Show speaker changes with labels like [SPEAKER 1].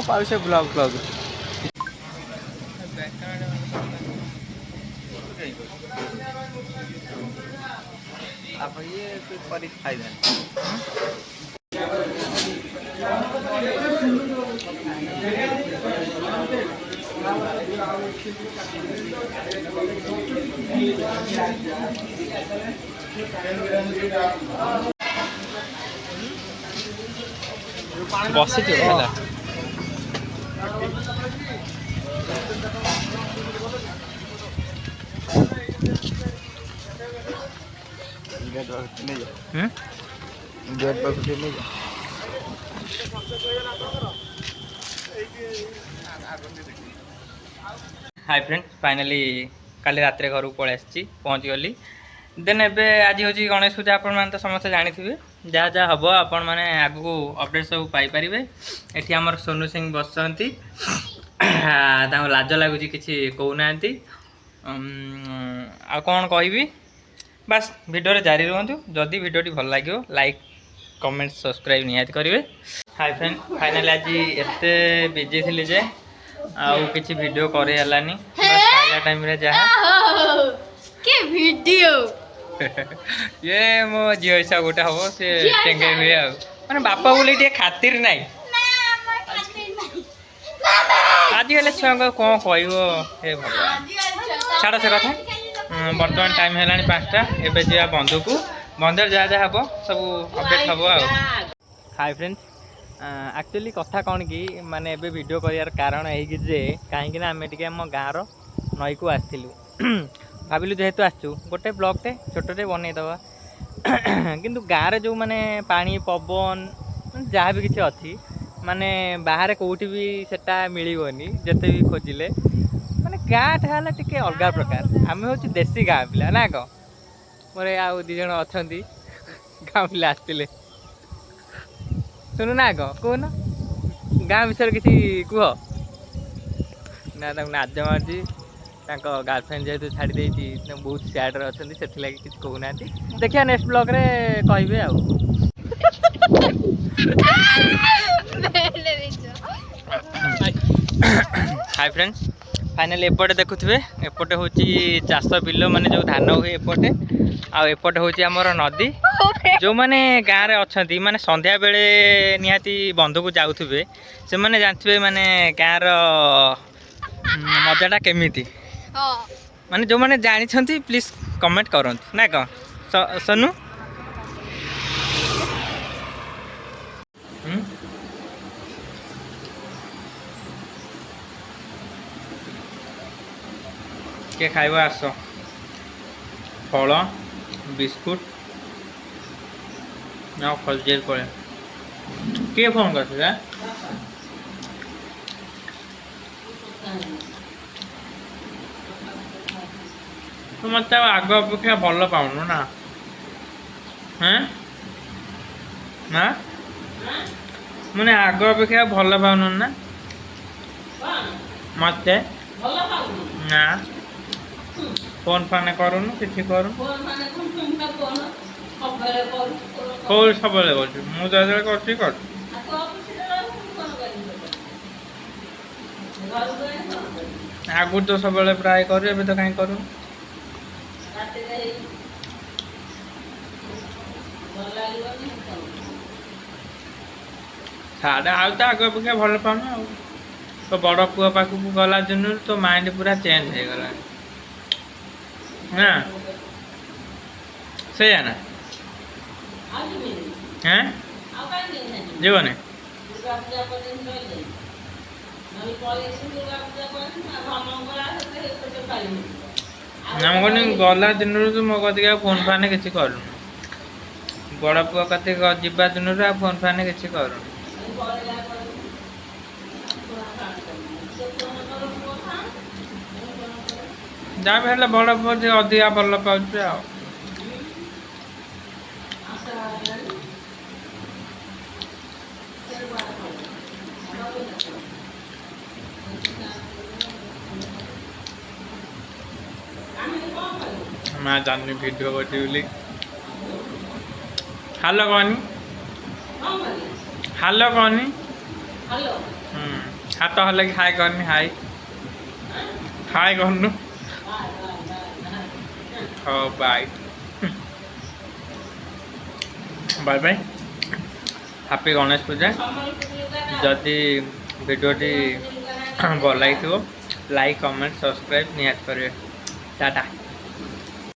[SPEAKER 1] पाउसे blog blog आप ये पर फायदा बसी हाय फ्रेंड फाइनाली काली रात घर को पलि आसी पहुँच गली देन एबे आज हूँ गणेश पूजा आपण मैंने तो समस्त जानी जहाँ जहाँ हम आपण मैंने आगू अपडेट सब पाइपर ये आमर सोनू सिंह बसती लाज लगुच कि कहूना आ कौन कहि बास वीडियो जारी रुहतु जदि वीडियो भल लगे लाइक कमेंट सब्सक्राइब निहाती करेंगे। हाय फ्रेंड फाइनाली आज एते बिजी थी जे आउ किसी वीडियो करे हलानी बस खाइला टाइम रे जहा
[SPEAKER 2] के वीडियो
[SPEAKER 1] ये मो झियो हिसा गोटे हम से टेंगे हुए आ माने बापा बोले टे खातिर नहीं आज हेले छुआ को कौन कहबो हे भगवान छाड़ से कथा बर्तमान टाइम है 5टा एबे जा बंधु को बंधर जहाँ जहाँ हम सब अपडेट हम आ हाय फ्रेंड्स एक्चुअली कथा कौन कि माने एबे वीडियो करियार कारण है जे कहीं आम टे आम गाँव नई को आसलु भाविलु जेहेतु आसचु गोटे ब्लॉगटे छोटे बनईदवा किंतु गाँव जो माने पानी पवन जहाँ भी किसी अच्छी माने बाहर कौटी भी सेटा मिलनी जिते भी खोजिले माने गाँ टा टे अलग प्रकार आम हूँ देसी गाँ पिला ना कह मोर आउ दी जन अच्छा गाँ पिला आसते सुनु ना कह कहन गाँ विषय किसी कह ना नाज मार्जी गर्लफ्रेंड जेहतु छाड़ी देती बहुत सैड अच्छा से किसी कहना देखिए नेक्स्ट ब्लॉग रे कहे आ हाय फ्रेंड्स फाइनली एपटे देखुए एपटे हूँ चाष बिल माने जो धान हुए एपटे आउपटे हूँ आमर नदी जो मैंने गाँव में अच्छा माने संध्या बेले निहाती बंधु को जाऊे से मैंने जानते माने गाँव मजाटा केमिति माने जो मैंने जानी प्लीज कमेंट करूँ ना कह सोनू के खाइब आस फल बिस्कुट ना खलजेल पड़े के फोन कर मत आग अपेक्षा भल पाऊनु ना हाँ ना मैंने आग अपेक्षा भल पाऊनु ना मत ना फोन फाने करूनु किसी करू कौन सब कर आगुरी तो सब प्राय करू ए तो कहीं करू साढ़े आउ तो आग अपेक्षा भल पाऊना तो बड़ पुआ पाखक गला दिन तो माइंड पूरा चेंज हो गला हाँ से ना हाँ जीवन गला दिन तो मो कति फोन फाने किसी करूँ बड़ पुआ कति जा दिन फोन फाने किसी करूँ जहाँ भी बड़ पुआ अधिका भल पाचे आ मैं जानी वीडियो कर ହାଲୋ କହନି ହାଲୋ କହନି ହାତ ହଲେକି ହାଇ କରନି ହାଇ ହାଇ କରନୁ ହଉ ବାଇ ବାय ବାय ହାପି ଗଣେଶ ପୂଜା ଯଦି ଭିଡ଼ିଓଟି ଭଲ ଲାଗିଥିବ ଲାଇକ୍ କमेଣ୍ଟ ସବସ୍କ୍ରାଇବ୍ ନିହାତି କରିବେ टाटा।